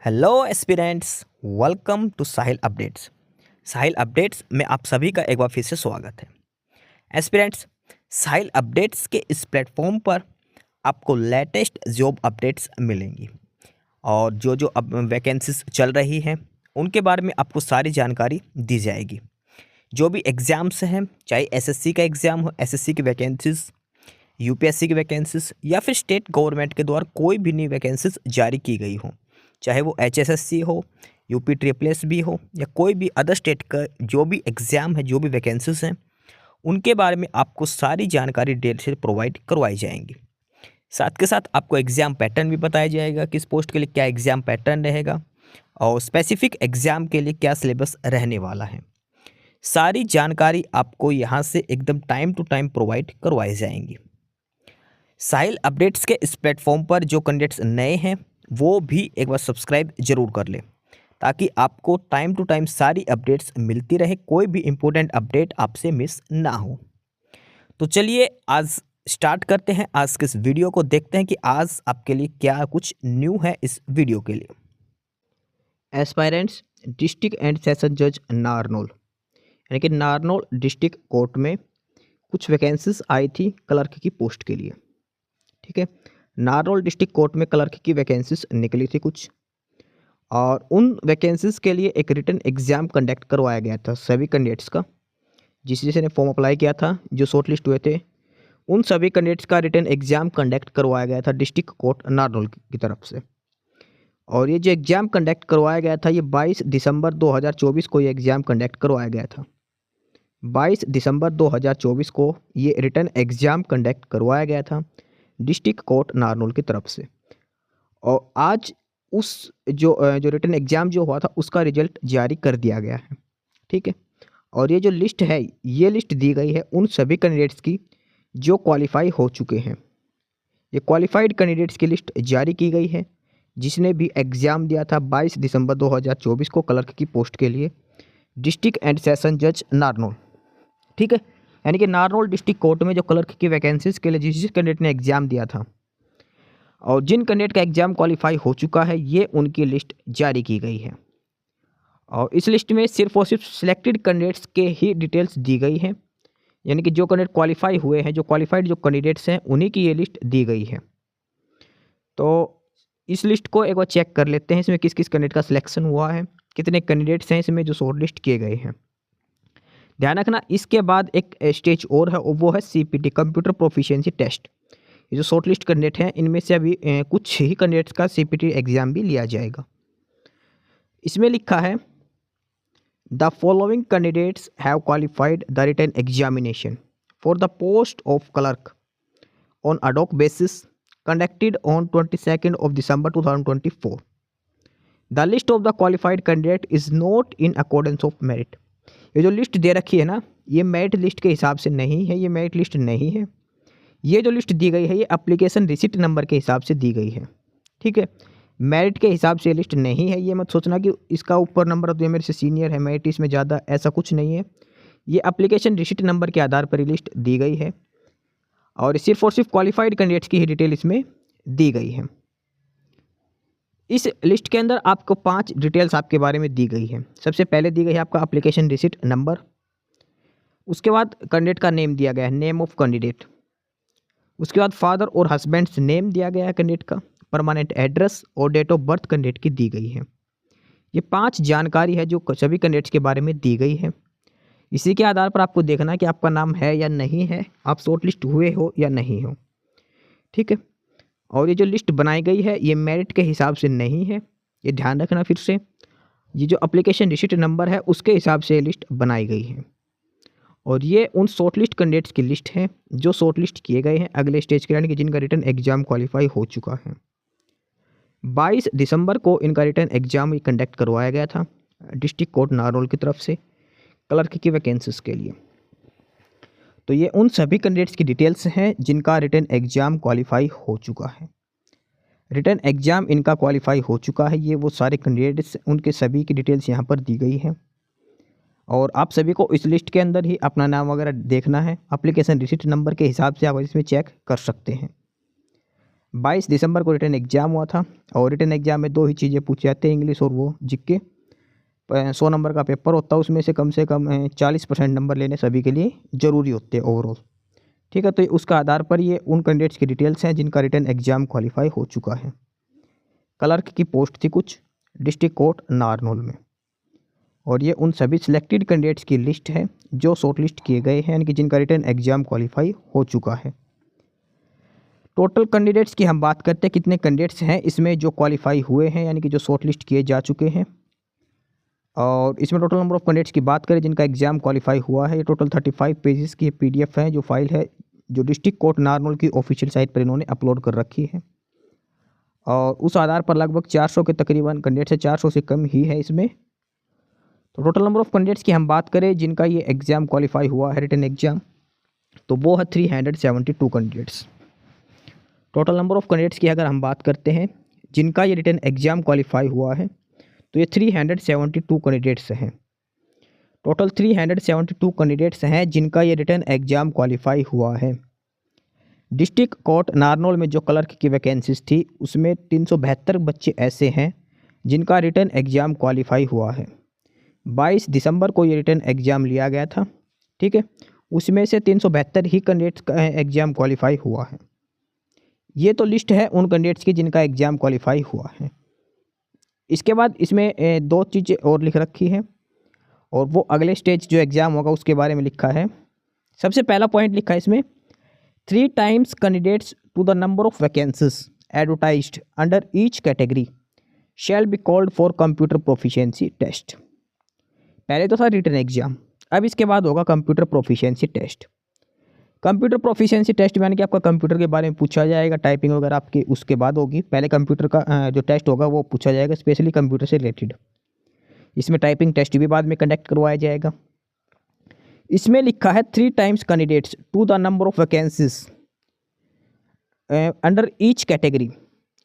Hello aspirants, welcome to Sahil updates. Sahil updates में आप सभी का एक बार फिर से स्वागत है। एस्पिरेंट्स, साहिल अपडेट्स के इस प्लेटफॉर्म पर आपको लेटेस्ट जॉब अपडेट्स मिलेंगी और जो जो अब वैकेंसीज चल रही हैं उनके बारे में आपको सारी जानकारी दी जाएगी। जो भी एग्ज़ाम्स हैं, चाहे एसएससी का एग्ज़ाम हो, एसएससी की वैकेंसीज, यूपीएससी की वैकेंसीज या फिर स्टेट गवर्नमेंट के द्वारा कोई भी नई वैकेंसीज जारी की गई हो, चाहे वो एचएसएससी हो, यूपी ट्रिपल एस भी हो या कोई भी अदर स्टेट का जो भी एग्ज़ाम है, जो भी वैकेंसीज हैं, उनके बारे में आपको सारी जानकारी डिटेल से प्रोवाइड करवाई जाएंगी। साथ के साथ आपको एग्ज़ाम पैटर्न भी बताया जाएगा, किस पोस्ट के लिए क्या एग्ज़ाम पैटर्न रहेगा और स्पेसिफिक एग्ज़ाम के लिए क्या सिलेबस रहने वाला है। सारी जानकारी आपको यहाँ से एकदम टाइम टू टाइम प्रोवाइड करवाई जाएंगी। साहिल अपडेट्स के इस प्लेटफॉर्म पर जो कैंडिडेट्स नए हैं वो भी एक बार सब्सक्राइब जरूर कर लें ताकि आपको टाइम टू टाइम सारी अपडेट्स मिलती रहे, कोई भी इम्पोर्टेंट अपडेट आपसे मिस ना हो। तो चलिए आज स्टार्ट करते हैं आज के इस वीडियो को, देखते हैं कि आज आपके लिए क्या कुछ न्यू है इस वीडियो के लिए। एस्पायरेंट्स, डिस्ट्रिक्ट एंड सेशन जज नारनौल यानी कि नारनौल डिस्ट्रिक्ट कोर्ट में कुछ वैकेंसीज आई थी क्लर्क की पोस्ट के लिए। ठीक है, नारनौल डिस्ट्रिक्ट कोर्ट में क्लर्क की वैकेंसीज निकली थी कुछ, और उन वैकेंसीज के लिए एक रिटन एग्ज़ाम कंडक्ट करवाया गया था सभी कैंडिडेट्स का। जिस ने फॉर्म अप्लाई किया था, जो शॉर्ट लिस्ट हुए थे, उन सभी कैंडिडेट्स का रिटन एग्ज़ाम कंडक्ट करवाया गया था डिस्ट्रिक्ट कोर्ट नारनौल की तरफ से। और ये जो एग्ज़ाम कंडक्ट करवाया गया था, ये 22 दिसंबर 2024 को ये एग्ज़ाम कंडक्ट करवाया गया था। 22 दिसंबर 2024 को ये रिटन एग्ज़ाम कंडक्ट करवाया गया था डिस्ट्रिक्ट कोर्ट नारनौल की तरफ से। और आज उस जो रिटन एग्ज़ाम जो हुआ था उसका रिजल्ट जारी कर दिया गया है। ठीक है, और ये जो लिस्ट है, ये लिस्ट दी गई है उन सभी कैंडिडेट्स की जो क्वालिफाई हो चुके हैं। ये क्वालिफाइड कैंडिडेट्स की लिस्ट जारी की गई है जिसने भी एग्ज़ाम दिया था 22 दिसंबर 2024 को क्लर्क की पोस्ट के लिए डिस्ट्रिक्ट एंड सेशन जज नारनौल। ठीक है, यानी कि नारनौल डिस्ट्रिक्ट कोर्ट में जो क्लर्क की वैकेंसीज के लिए जिस कैंडिडेट ने एग्ज़ाम दिया था और जिन कैंडिडेट का एग्ज़ाम क्वालिफाई हो चुका है, ये उनकी लिस्ट जारी की गई है। और इस लिस्ट में सिर्फ और सिर्फ सिलेक्टेड कैंडिडेट्स के ही डिटेल्स दी गई हैं, यानी कि जो कैंडिडेट क्वालिफाई हुए हैं, जो क्वालिफाइड जो कैंडिडेट्स हैं, उन्हीं की ये लिस्ट दी गई है। तो इस लिस्ट को एक बार चेक कर लेते हैं, इसमें किस किस कैंडिडेट का सिलेक्शन हुआ है, कितने कैंडिडेट्स हैं इसमें जो शॉर्ट लिस्ट किए गए हैं। ध्यान रखना, इसके बाद एक स्टेज और है, वो है सीपीटी, कंप्यूटर प्रोफिशिएंसी टेस्ट। ये जो शॉर्ट लिस्ट कैंडिडेट हैं, इनमें से अभी कुछ ही कैंडिडेट्स का सीपीटी एग्ज़ाम भी लिया जाएगा। इसमें लिखा है, the following candidates have qualified the written examination for the post of clerk on ad hoc basis conducted on 22 of December 2024. The list of the qualified candidate is not in accordance of merit. ये जो list दे रखी है ना, ये merit list के हिसाब से नहीं है, ये मेरिट लिस्ट नहीं है। ये जो लिस्ट दी गई है, ये एप्लीकेशन रिसिट नंबर के हिसाब से दी गई है। ठीक है, मेरिट के हिसाब से ये लिस्ट नहीं है। ये मत सोचना कि इसका ऊपर नंबर तो ये मेरे से सीनियर है, मेरिट इसमें ज़्यादा, ऐसा कुछ नहीं है। ये एप्लीकेशन रिसिट नंबर के आधार पर ये लिस्ट दी गई है और सिर्फ और सिर्फ क्वालिफाइड कैंडिडेट्स की ही डिटेल इसमें दी गई है। इस लिस्ट के अंदर आपको 5 डिटेल्स आपके बारे में दी गई है। सबसे पहले दी गई है आपका एप्लीकेशन रिसिट नंबर, उसके बाद कैंडिडेट का नेम दिया गया है, नेम ऑफ कैंडिडेट, उसके बाद फादर और हस्बैंड्स नेम दिया गया है कैंडिडेट का, परमानेंट एड्रेस और डेट ऑफ बर्थ कैंडिडेट की दी गई है। ये 5 जानकारी है जो सभी कैंडिडेट्स के बारे में दी गई है। इसी के आधार पर आपको देखना है कि आपका नाम है या नहीं है, आप शॉर्ट लिस्ट हुए हो या नहीं हो। ठीक है, और ये जो लिस्ट बनाई गई है, ये मेरिट के हिसाब से नहीं है, ये ध्यान रखना। फिर से, ये जो एप्लीकेशन रिसिट नंबर है उसके हिसाब से ये लिस्ट बनाई गई है और ये उन शॉर्ट लिस्ट कैंडिडेट्स की लिस्ट है जो शॉर्ट लिस्ट किए गए हैं अगले स्टेज के, यानी कि जिनका रिटन एग्ज़ाम क्वालिफाई हो चुका है। 22 दिसंबर को इनका रिटन एग्ज़ाम कंडक्ट करवाया गया था डिस्ट्रिक्ट कोर्ट नारनौल की तरफ से क्लर्क की वैकेंसीज के लिए। तो ये उन सभी कैंडिडेट्स की डिटेल्स हैं जिनका रिटन एग्ज़ाम क्वालिफाई हो चुका है। रिटन एग्ज़ाम इनका क्वालिफाई हो चुका है, ये वो सारे कैंडिडेट्स, उनके सभी की डिटेल्स यहाँ पर दी गई हैं और आप सभी को इस लिस्ट के अंदर ही अपना नाम वगैरह देखना है। एप्लीकेशन रिसिट नंबर के हिसाब से आप इसमें चेक कर सकते हैं। 22 दिसंबर को रिटन एग्ज़ाम हुआ था और रिटन एग्ज़ाम में 2 ही चीज़ें पूछी जाती हैं, इंग्लिश और वो जीके। 100 नंबर का पेपर होता है, उसमें से कम 40% नंबर लेने सभी के लिए ज़रूरी होते हैं ओवरऑल। ठीक है, तो उसका आधार पर ये उन कैंडिडेट्स की डिटेल्स हैं जिनका रिटन एग्ज़ाम क्वालिफाई हो चुका है। क्लर्क की पोस्ट थी कुछ डिस्ट्रिक्ट कोर्ट नारनौल में, और ये उन सभी सिलेक्टेड कैंडिडेट्स की लिस्ट है जो शॉर्ट लिस्ट किए गए हैं, यानी कि जिनका रिटन एग्ज़ाम क्वालिफाई हो चुका है। टोटल कैंडिडेट्स की हम बात करते हैं, कितने कैंडिडेट्स हैं इसमें जो क्वालिफाई हुए हैं, यानी कि जो शॉर्ट लिस्ट किए जा चुके हैं। और इसमें टोटल नंबर ऑफ़ कैंडिडेट्स की बात करें जिनका एग्ज़ाम क्वालिफाई हुआ है, ये टोटल 35 पेजेस की PDF है, जो फाइल है जो डिस्ट्रिक्ट कोर्ट नारनौल की ऑफिशियल साइट पर इन्होंने अपलोड कर रखी है। और उस आधार पर लगभग 400 के तकरीबन कैंडिडेट्स है, 400 से कम ही है इसमें। तो टोटल नंबर ऑफ़ कैंडिडेट्स की हम बात करें जिनका ये एग्ज़ाम क्वालिफाई हुआ है रिटन एग्ज़ाम, तो वो है 372 candidates. Total number of candidates की अगर हम बात करते हैं जिनका ये रिटन एग्ज़ाम क्वालिफाई हुआ है, तो ये 372 कैंडिडेट्स हैं। टोटल 372 कैंडिडेट्स हैं जिनका ये रिटन एग्ज़ाम क्वालिफाई हुआ है। डिस्ट्रिक्ट कोर्ट नारनौल में जो क्लर्क की वैकेंसीज थी उसमें 372 बच्चे ऐसे हैं जिनका रिटन एग्ज़ाम क्वालिफाई हुआ है। 22 दिसंबर को ये रिटन एग्ज़ाम लिया गया था। ठीक है, उसमें से 372 ही कैंडिडेट्स का एग्ज़ाम क्वालिफाई हुआ है। ये तो लिस्ट है उन कैंडिडेट्स की जिनका एग्ज़ाम क्वालिफाई हुआ है। इसके बाद इसमें 2 चीज़ें और लिख रखी हैं, और वो अगले स्टेज जो एग्ज़ाम होगा उसके बारे में लिखा है। सबसे पहला पॉइंट लिखा है इसमें, 3 times candidates to the number of vacancies advertised under each category shall be called for computer proficiency test। पहले तो था रिटन एग्ज़ाम, अब इसके बाद होगा computer proficiency test. Computer proficiency test यानी कि आपका कंप्यूटर के बारे में पूछा जाएगा, टाइपिंग वगैरह आपकी उसके बाद होगी। पहले कंप्यूटर का जो टेस्ट होगा वो पूछा जाएगा, स्पेशली कंप्यूटर से रिलेटेड। इसमें टाइपिंग टेस्ट भी बाद में कंडक्ट करवाया जाएगा। इसमें लिखा है 3 times candidates to the number of vacancies under each category.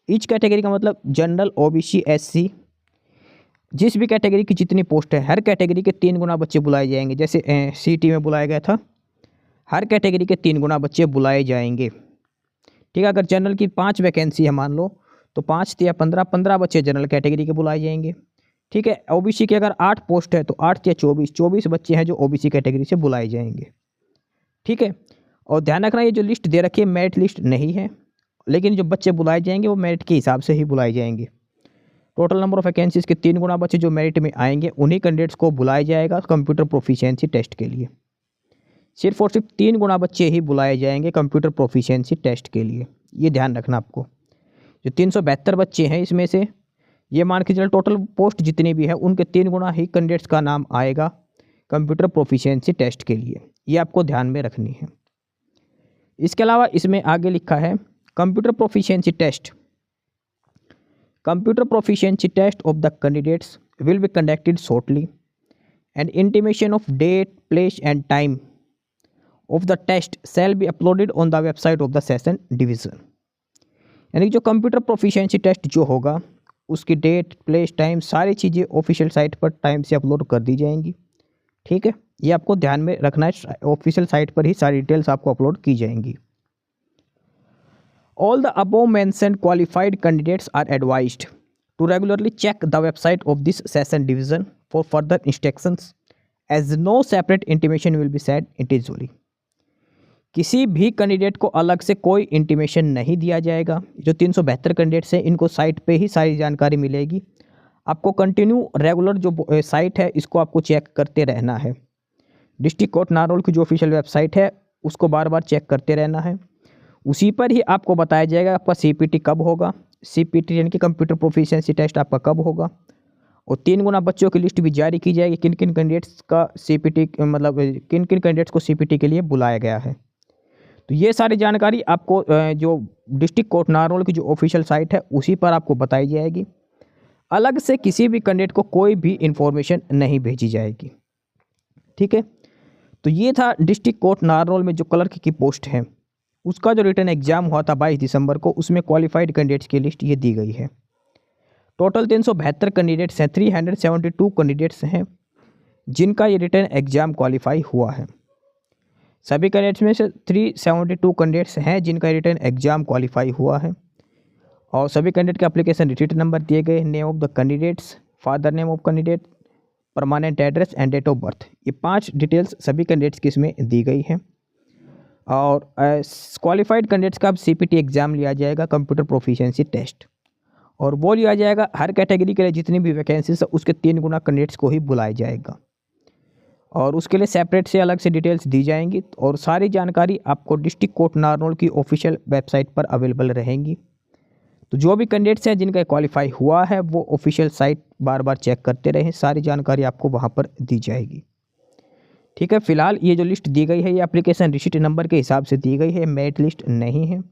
Each category का मतलब जनरल, OBC, SC, जिस भी कैटेगरी की जितनी पोस्ट है हर कैटेगरी के 3 गुना बच्चे बुलाए जाएंगे। जैसे CT में बुलाया गया था, हर कैटेगरी के 3 गुना बच्चे बुलाए जाएंगे। ठीक है, अगर जनरल की 5 वैकेंसी है मान लो, तो 5 या 15 बच्चे जनरल कैटेगरी के बुलाए जाएंगे। ठीक है, OBC की अगर 8 पोस्ट है तो 8 या 24 बच्चे हैं जो OBC कैटेगरी से बुलाए जाएंगे। ठीक है, और ध्यान रखना ये जो लिस्ट दे रखी है मेरिट लिस्ट नहीं है, लेकिन जो बच्चे बुलाए जाएंगे वो मेरिट के हिसाब से ही बुलाए जाएंगे। टोटल नंबर ऑफ वैकेंसीज के 3 गुना बच्चे जो मेरिट में आएंगे उन्हीं कैंडिडेट्स को बुलाया जाएगा कंप्यूटर प्रोफिशिएंसी टेस्ट के लिए। सिर्फ और सिर्फ 3 गुना बच्चे ही बुलाए जाएंगे कंप्यूटर प्रोफिशिएंसी टेस्ट के लिए, ये ध्यान रखना आपको। जो 372 बच्चे हैं इसमें से ये मान के चल टोटल पोस्ट जितनी भी है उनके 3 गुना ही कैंडिडेट्स का नाम आएगा कंप्यूटर प्रोफिशिएंसी टेस्ट के लिए, ये आपको ध्यान में रखनी है। इसके अलावा इसमें आगे लिखा है computer proficiency test. Computer proficiency test of the candidates will be conducted shortly and intimation of date, place and time of the test shall be uploaded on the website of the session division. यानी जो computer proficiency test जो होगा उसकी date, place, time सारी चीज़ें official site पर time से upload कर दी जाएंगी। ठीक है, ये आपको ध्यान में रखना है, ऑफिशियल साइट पर ही सारी डिटेल्स आपको अपलोड की जाएंगी। All the above mentioned qualified candidates are advised to regularly check the website of this session division for further instructions as no separate intimation will be send individually. किसी भी candidate को अलग से कोई intimation नहीं दिया जाएगा। जो 372 कैंडिडेट्स हैं इनको साइट पे ही सारी जानकारी मिलेगी। आपको कंटिन्यू रेगुलर जो साइट है इसको आपको चेक करते रहना है। डिस्ट्रिक्ट कोर्ट नारनौल की जो ऑफिशियल वेबसाइट है उसको बार बार चेक करते रहना है। उसी पर ही आपको बताया जाएगा आपका CPT कब होगा। CPT यानी कि कंप्यूटर प्रोफिशिएंसी टेस्ट आपका कब होगा, और 3 गुना बच्चों की लिस्ट भी जारी की जाएगी किन किन कैंडिडेट्स का CPT मतलब किन किन कैंडिडेट्स को CPT के लिए बुलाया गया है। तो ये सारी जानकारी आपको जो डिस्ट्रिक्ट कोर्ट नारनौल की जो ऑफिशियल साइट है उसी पर आपको बताई जाएगी। अलग से किसी भी कैंडिडेट को कोई भी इंफॉर्मेशन नहीं भेजी जाएगी। ठीक है, तो ये था डिस्ट्रिक्ट कोर्ट नारनौल में जो क्लर्क की पोस्ट है उसका जो रिटन एग्जाम हुआ था 22 दिसंबर को, उसमें क्वालिफाइड कैंडिडेट्स की लिस्ट ये दी गई है। टोटल 372 कैंडिडेट्स हैं, 372 कैंडिडेट्स हैं जिनका ये रिटन एग्जाम क्वालिफाई हुआ है। सभी कैंडिडेट्स में से 372 कैंडिडेट्स हैं जिनका रिटन एग्जाम क्वालिफाई हुआ है। और सभी कैंडिडेट के एप्लीकेशन रिसीट नंबर दिए गए, name of the candidates, father name of candidate, permanent address and date of birth, ये 5 डिटेल्स सभी कैंडिडेट्स की इसमें दी गई है। और क्वालिफाइड कैंडिडेट्स का अब CPT एग्ज़ाम लिया जाएगा, कंप्यूटर प्रोफिशिएंसी टेस्ट, और वो लिया जाएगा हर कैटेगरी के लिए जितनी भी वैकेंसीज है उसके 3 गुना कैंडिडेट्स को ही बुलाया जाएगा, और उसके लिए सेपरेट से अलग से डिटेल्स दी जाएंगी। और सारी जानकारी आपको डिस्ट्रिक्ट कोर्ट नारनौल की ऑफिशियल वेबसाइट पर अवेलेबल रहेंगी। तो जो भी कैंडिडेट्स हैं जिनका क्वालिफाई हुआ है वो ऑफिशियल साइट बार बार चेक करते रहें, सारी जानकारी आपको वहाँ पर दी जाएगी। ठीक है, फिलहाल ये जो लिस्ट दी गई है ये एप्लीकेशन रिसीट नंबर के हिसाब से दी गई है, मेरिट लिस्ट नहीं है।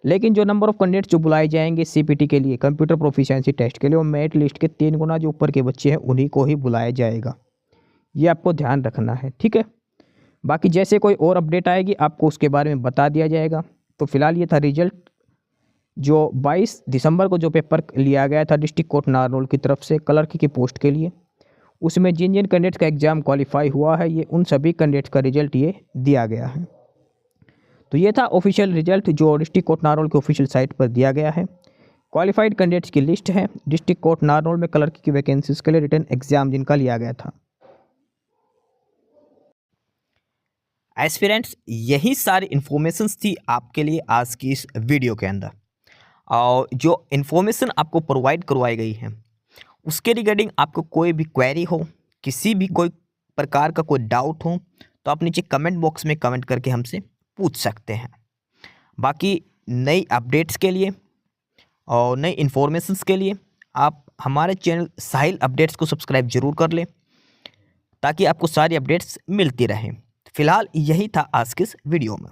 लेकिन जो नंबर ऑफ कैंडिडेट्स जो बुलाए जाएंगे CPT के लिए, कंप्यूटर प्रोफिशिएंसी टेस्ट के लिए, वो मेरिट लिस्ट के 3 गुना जो ऊपर के बच्चे हैं उन्हीं को ही बुलाया जाएगा, ये आपको ध्यान रखना है। ठीक है, बाकी जैसे कोई और अपडेट आएगी आपको उसके बारे में बता दिया जाएगा। तो फिलहाल ये था रिजल्ट जो 22 दिसंबर को जो पेपर लिया गया था डिस्ट्रिक्ट कोर्ट नारनौल की तरफ से क्लर्क की पोस्ट के लिए, उसमें जिन जिन कैंडिडेट्स का एग्ज़ाम क्वालिफाई हुआ है ये उन सभी कैंडिडेट्स का रिजल्ट ये दिया गया है। तो ये था ऑफिशियल रिजल्ट जो डिस्ट्रिक्ट कोर्ट नारनौल की ऑफिशियल साइट पर दिया गया है। क्वालिफाइड कैंडिडेट्स की लिस्ट है डिस्ट्रिक्ट कोर्ट नारनौल में क्लर्क की वैकेंसीज के लिए रिटन एग्जाम जिनका लिया गया था। एस्पिरेंट्स, यही सारी इन्फॉर्मेशंस थी आपके लिए आज की इस वीडियो के अंदर, और जो इन्फॉर्मेशन आपको प्रोवाइड करवाई गई है उसके रिगार्डिंग आपको कोई भी क्वेरी हो, किसी भी कोई प्रकार का कोई डाउट हो तो आप नीचे कमेंट बॉक्स में कमेंट करके हमसे पूछ सकते हैं। बाकी नई अपडेट्स के लिए और नई इन्फॉर्मेशंस के लिए आप हमारे चैनल साहिल अपडेट्स को सब्सक्राइब जरूर कर लें ताकि आपको सारी अपडेट्स मिलती रहें। फिलहाल यही था आज के इस वीडियो में।